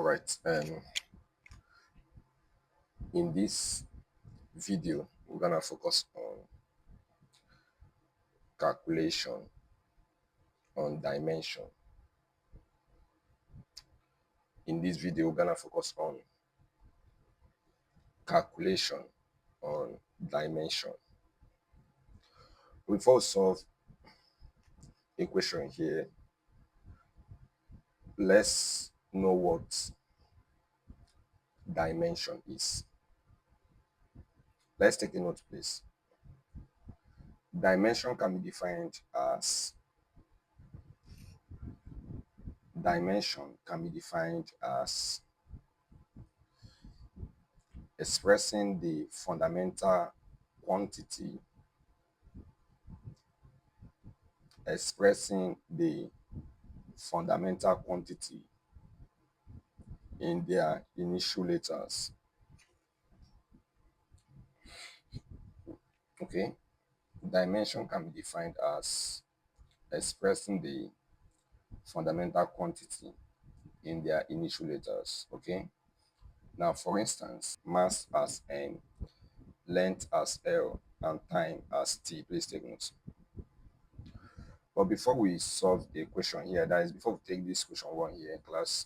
All right. In this video, we're gonna focus on calculation on dimension. In this video, we're gonna focus on calculation on dimension. Before we solve a question here, let's know what dimension is. Let's take a note, please. Dimension can be defined as expressing the fundamental quantity in their initial letters. Okay, dimension can be defined as expressing the fundamental quantity in their initial letters. Okay, now for instance, mass as m, length as l, and time as t. Please take notes. But before we solve a question here, that is before we take this question one here in class,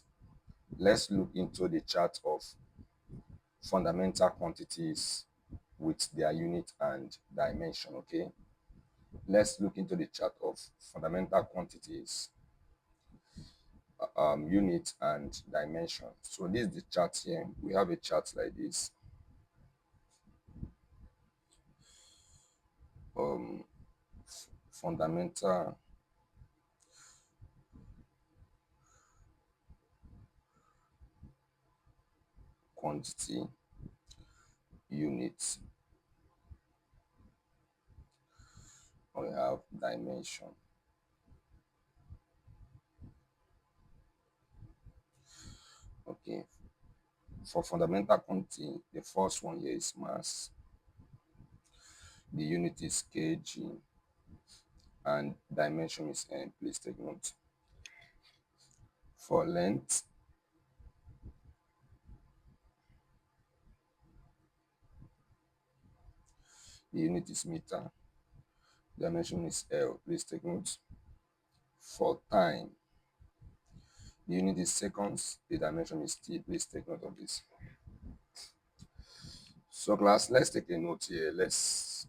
let's look into the chart of fundamental quantities with their unit and dimension. Okay, let's look into the chart of fundamental quantities, unit and dimension. So this is the chart here. We have a chart like this. Fundamental quantity, unit, we have dimension. Okay, for fundamental quantity, the first one here is mass, the unit is kg, and dimension is m. Please take note. For length, the unit is meter, dimension is l. Please take note. For time, the unit is seconds, the dimension is t. Please take note of this. So class, let's take a note here. Let's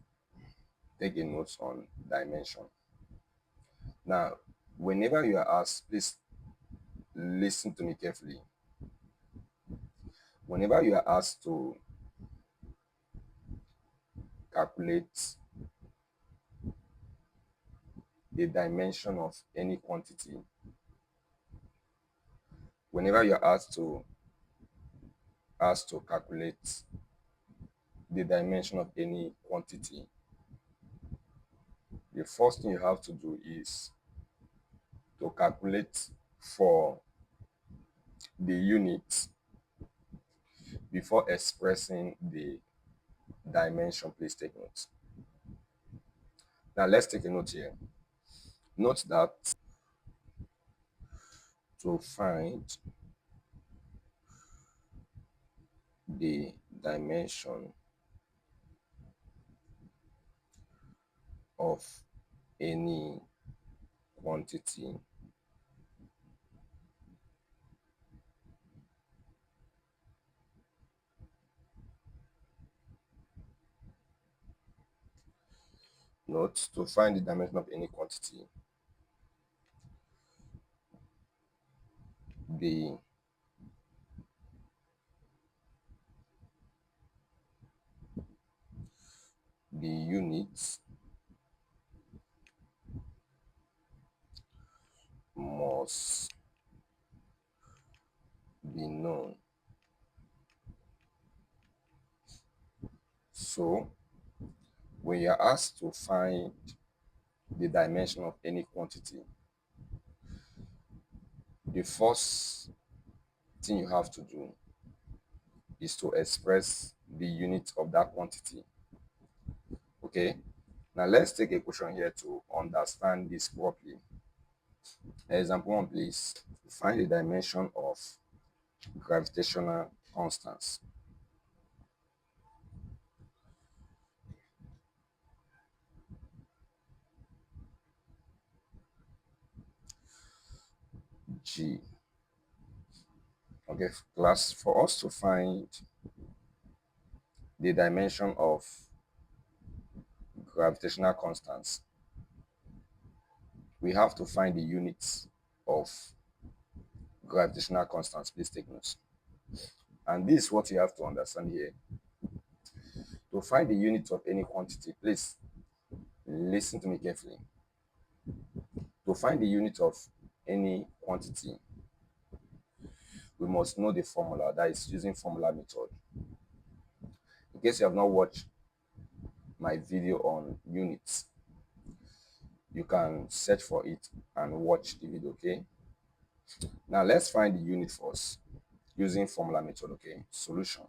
take a note on dimension. Now, whenever you are asked, please listen to me carefully. Whenever you are asked to calculate the dimension of any quantity, whenever you are asked to calculate the dimension of any quantity, the first thing you have to do is to calculate for the unit before expressing the dimension. Please take note. Now let's take a note here. Note that to find the dimension of any quantity, note, to find the dimension of any quantity, the unit must be known. So when you are asked to find the dimension of any quantity, the first thing you have to do is to express the unit of that quantity. Okay, now let's take a question here to understand this properly. Example 1, please. Find the dimension of gravitational constants. G. Okay, class, for us to find the dimension of gravitational constants, we have to find the units of gravitational constants. Please take notes. And this is what you have to understand here. To find the unit of any quantity, please listen to me carefully. To find the unit of any quantity, we must know the formula, that is using formula method. In case you have not watched my video on units, you can search for it and watch the video, okay? Now let's find the unit first using formula method, okay? Solution.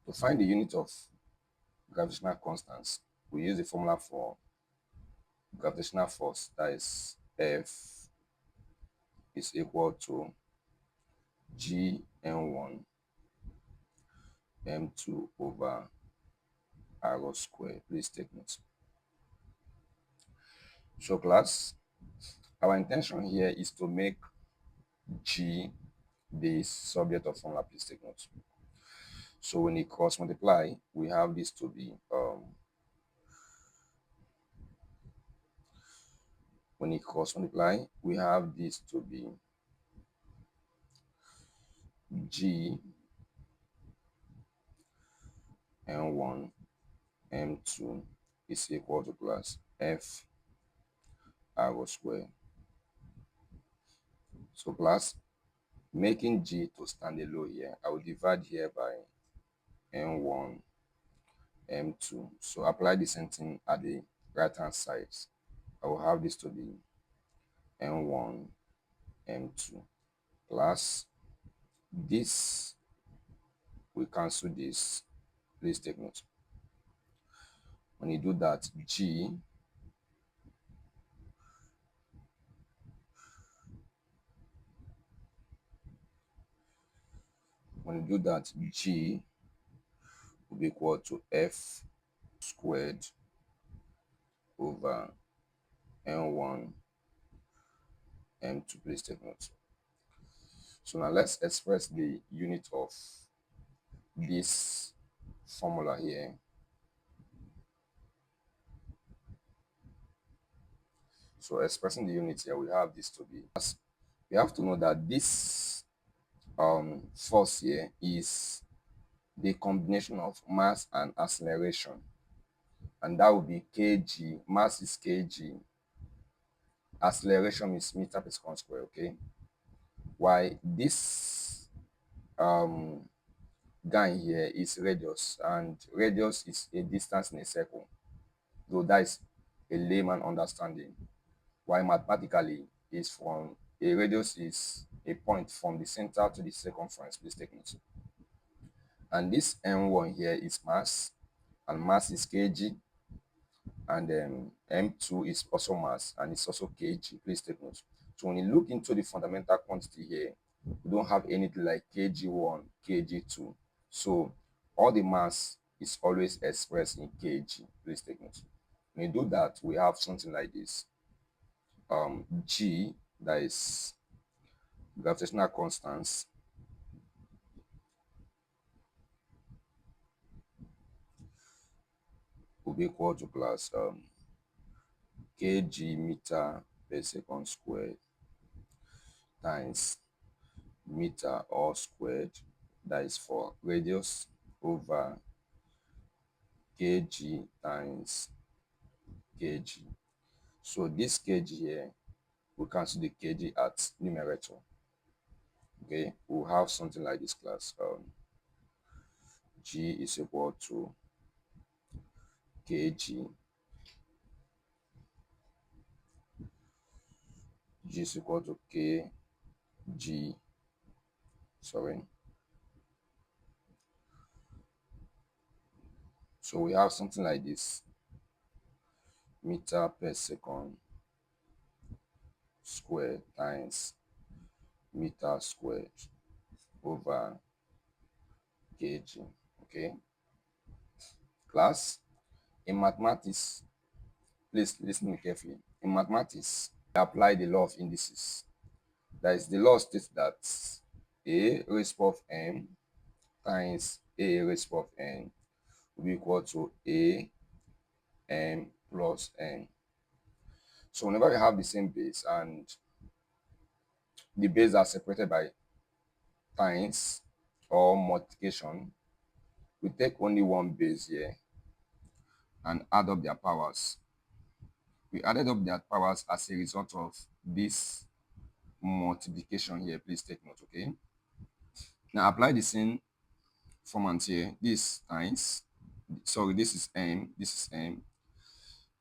To find the unit of gravitational constants, we use the formula for gravitational force, that is F is equal to Gn1 m2 over r squared. Please take note. So class, our intention here is to make G the subject of formula. Please take note. So when it cross multiply, we have this to be when it cross multiply, we have this to be G n1 m2 is equal to plus F r squared. So class, making G to stand alone here, I will divide here by n1 m2. So apply the same thing at the right hand side. I will have this to be n1 m2 plus this, we cancel this. Please take note. When you do that, G will be equal to F squared over n1 m2. Please take note. So now let's express the unit of this formula here. So expressing the unit here, we have this to be, we have to know that this force here is the combination of mass and acceleration, and that would be kg. Mass is kg, acceleration is meter per second square, okay? Why this guy here is radius, and radius is a distance in a circle, though that is a layman understanding. Why mathematically is from a radius is a point from the center to the circumference. Please take note. And this m1 here is mass, and mass is kg, and m2 is also mass, and it's also kg. Please take note. So when you look into the fundamental quantity here, we don't have anything like kg1, kg2. So all the mass is always expressed in kg. Please take note. When you do that, we have something like this. G, that is gravitational constants, will be equal to plus kg meter per second squared times meter all squared, that is for radius, over kg times kg. So this kg here, we cancel the kg at numerator. Okay, we'll have something like this class. G is equal to kg. G is equal to kg. Sorry. So we have something like this: meter per second squared times meter squared over kg. Okay, class, in mathematics, please listen carefully. In mathematics, we apply the law of indices. That is, the law states that a raised power of m times a raised power of n will be equal to a m plus n. So whenever we have the same base and the bases are separated by times or multiplication, we take only one base here and add up their powers. We added up their powers as a result of this multiplication here. Please take note, okay? Now apply the same formant here. This times, sorry, this is m, this is m,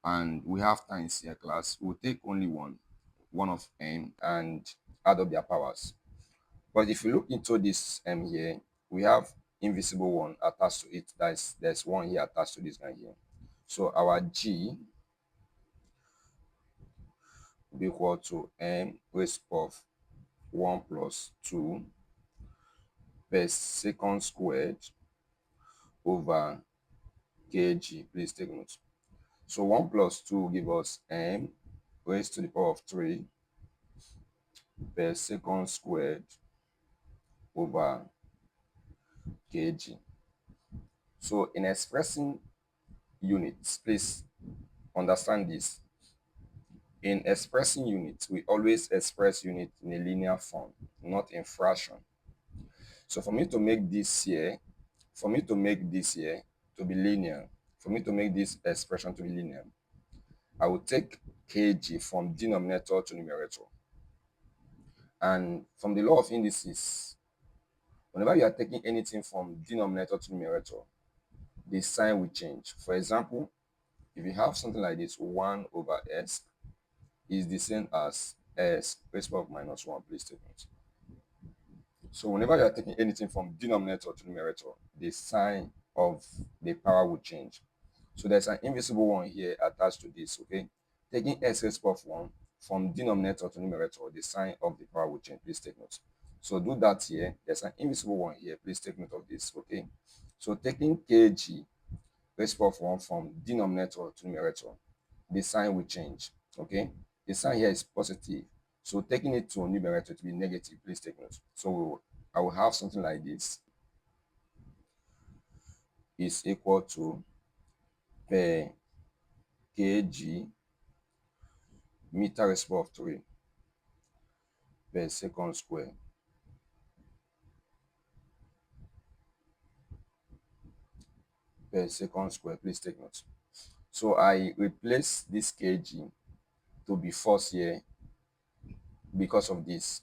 and we have times here, class. We'll take only one of m, and add up their powers. But if you look into this m here, we have invisible one attached to it. There's one here attached to this guy here. So our g will be equal to m raised of 1 plus 2 per second squared over kg. Please take note. So 1 plus 2 will give us m raised to the power of 3 per second squared over kg. So in expressing units, please understand this. In expressing units, we always express unit in a linear form, not in fraction. So for me to make this here to be linear, for me to make this expression to be linear, I will take kg from denominator to numerator. And from the law of indices, whenever you are taking anything from denominator to numerator, the sign will change. For example, if you have something like this, 1 over s is the same as s raised power of minus 1. Please take note. So whenever you are taking anything from denominator to numerator, the sign of the power will change. So there's an invisible one here attached to this, okay? Taking s raised power of 1 from denominator to numerator, the sign of the power will change. Please take note. So do that here. There's an invisible one here. Please take note of this, okay? So taking kg raised power of 1 from denominator to numerator, the sign will change, okay? The sign here is positive. So taking it to numerator to be negative, please take note. So I will have something like this is equal to per kg meter raised power of 3 per second square per second square. Please take note. So I replace this kg to be force here because of this.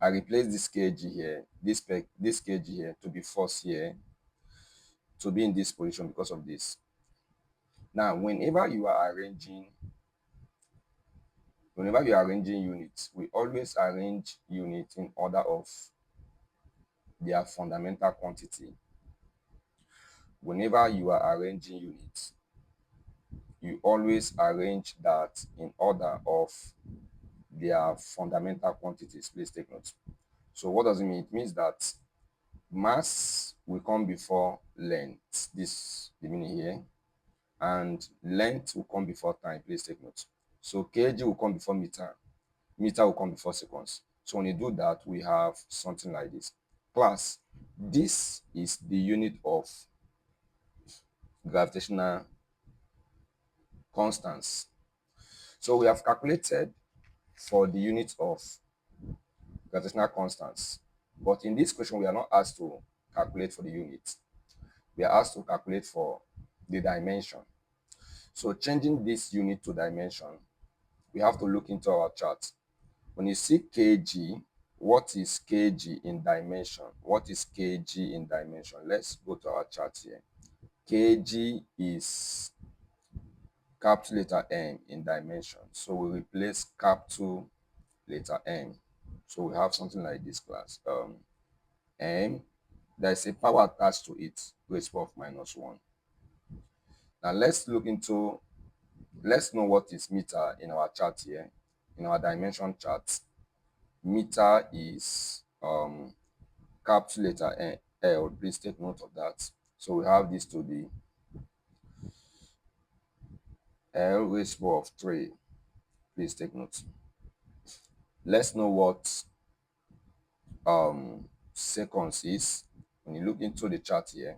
I replace this kg here, this kg here to be force here to be in this position because of this. Now, whenever you are arranging units, we always arrange units in order of their fundamental quantity. Whenever you are arranging units, you always arrange that in order of their fundamental quantities. Please take note. So what does it mean? It means that mass will come before length. This the meaning here. And length will come before time. Please take note. So kg will come before meter. Meter will come before seconds. So when you do that, we have something like this. Class, this is the unit of gravitational constants. So we have calculated for the unit of gravitational constants. But in this question, we are not asked to calculate for the unit. We are asked to calculate for the dimension. So changing this unit to dimension, we have to look into our chart. When you see kg, what is kg in dimension? What is kg in dimension? Let's go to our chart here. Kg is capital letter M in dimension. So we replace capital letter M. So we have something like this, class. M there is a power attached to it, raised to the power of minus 1. Now let's know what is meter in our chart here, in our dimension chart. Meter is capital letter L. Please take note of that. So we have this to be L raised to the power of 3. Please take note. Let's know what seconds is. When you look into the chart here,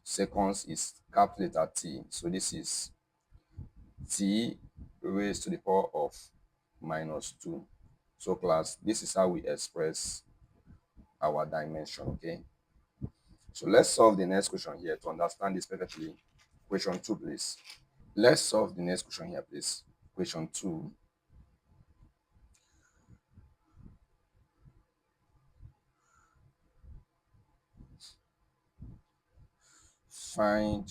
seconds is capital letter T. So this is T raised to the power of minus 2. So class, this is how we express our dimension, okay? So let's solve the next question here to understand this perfectly. Question 2, please. Let's solve the next question here, please. Question 2. Find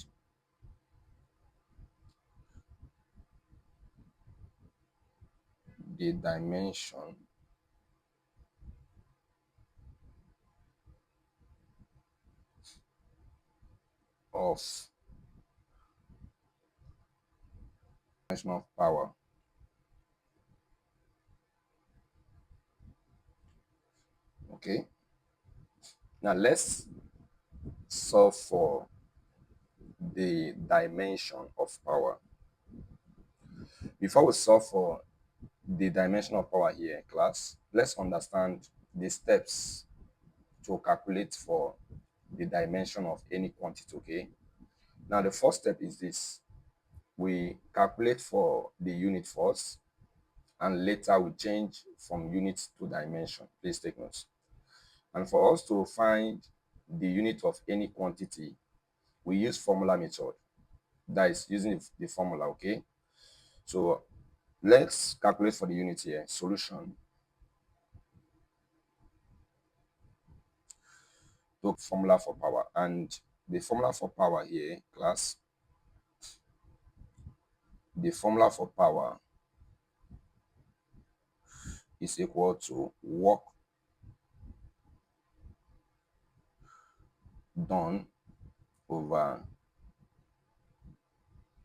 the dimension of power. Okay. Now let's solve for the dimension of power. Before we solve for the dimension of power here, class, let's understand the steps to calculate for the dimension of any quantity, okay? Now the first step is this. We calculate for the unit first, and later we change from unit to dimension. Please take notes. And for us to find the unit of any quantity, we use formula method. That is using the formula, okay? So let's calculate for the unit here. Solution to formula for power. And the formula for power here, class, the formula for power is equal to work done over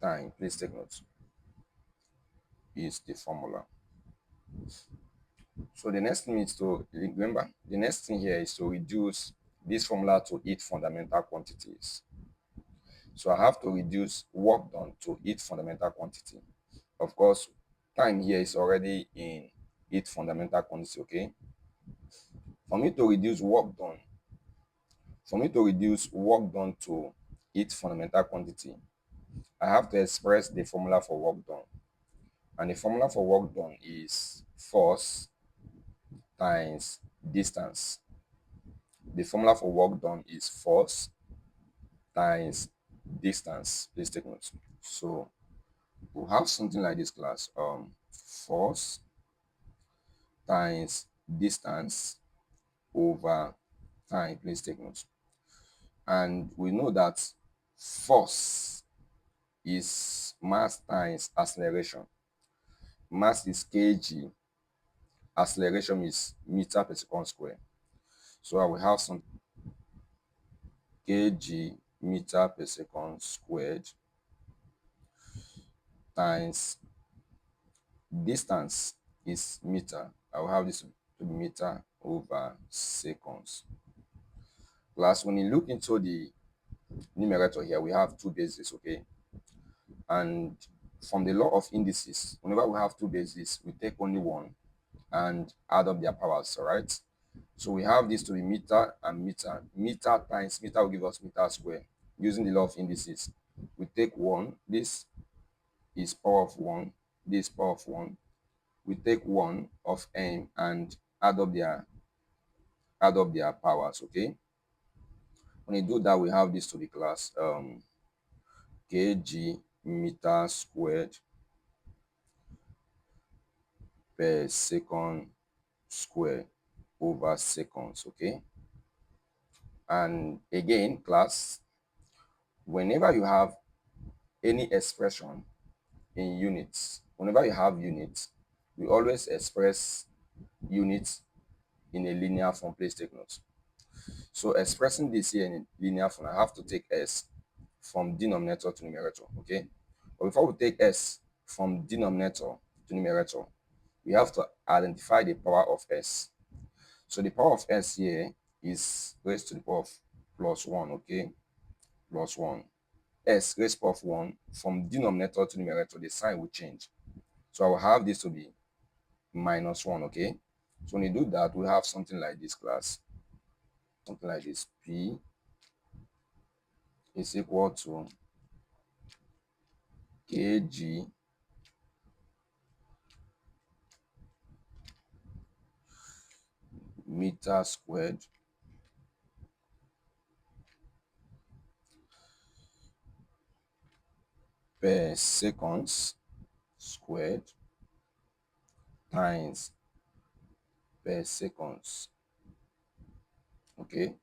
time. Please take notes. Is the formula. So the next thing is to remember, the next thing here is to reduce this formula to its fundamental quantities. So I have to reduce work done to its fundamental quantity. Of course, time here is already in its fundamental quantity, okay? For me to reduce work done to its fundamental quantity, I have to express the formula for work done. And the formula for work done is force times distance. The formula for work done is force times distance. Please take notes. So we'll have something like this, class. Force times distance over time. Please take notes. And we know that force is mass times acceleration. Mass is kg, acceleration is meter per second square. So I will have some kg meter per second squared times distance is meter. I will have this to be meter over seconds. Plus, when you look into the numerator here, we have two bases, okay? And from the law of indices, whenever we have two bases, we take only one and add up their powers, all right? So we have this to be meter and meter. Meter times meter will give us meter square. Using the law of indices, we take 1. This is power of 1. This power of 1. We take 1 of n and add up their powers, okay? When you do that, we have this to be class kg meter squared per second square over seconds, okay? And again, class, whenever you have any expression in units, whenever you have units, we always express units in a linear form. Please take notes. So expressing this here in linear form, I have to take s from denominator to numerator, okay? But before we take s from denominator to numerator, we have to identify the power of s. So the power of s here is raised to the power of plus 1, okay? Plus 1. S raised to the power of 1, from denominator to numerator, the sign will change. So I will have this to be minus 1, okay? So when you do that, we have something like this, class. Something like this. P is equal to kg meter squared per seconds squared times per seconds. Okay.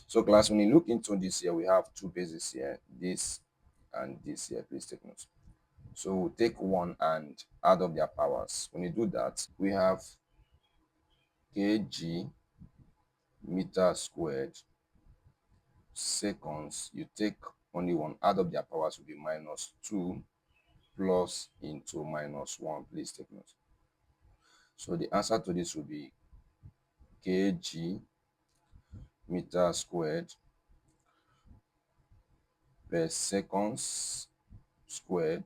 So class, when you look into this here, we have two bases here, this and this here. Please take note. So we'll take one and add up their powers. When you do that, we have kg meter squared seconds. You take only one, add up their powers will be minus 2 plus into minus 1. Please take note. So the answer to this will be kg meter squared per seconds squared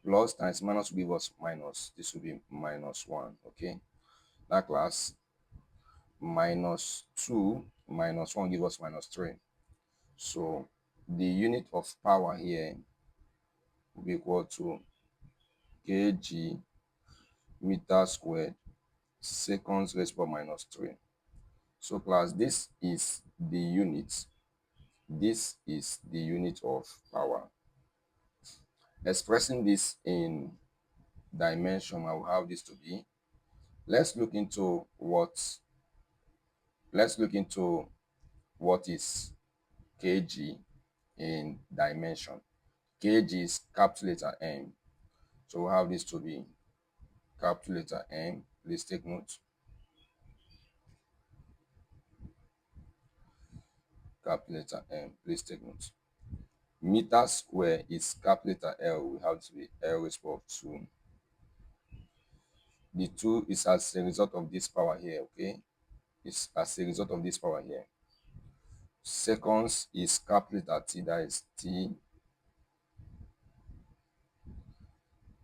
plus times minus will give us minus. This will be minus 1. Okay. That class, minus 2 minus 1 give us minus 3. So the unit of power here will be equal to kg meter squared seconds raised to power minus 3. So class, this is the unit. This is the unit of power. Expressing this in dimension, I will have this to be. Let's look into what is kg in dimension. Kg is capital letter M. So we'll have this to be capital letter M. Please take note. Capital letter M. Please take note. Meter square is capital letter L. We have to be L raised to the power of 2. The 2 is as a result of this power here, okay? It's as a result of this power here. Seconds is capital letter T, that is T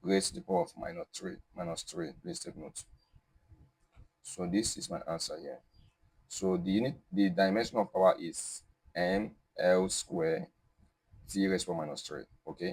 raised to the power of minus 3. Please take note. So this is my answer here. So the dimension of power is m l square t raised to the power minus 3. Okay.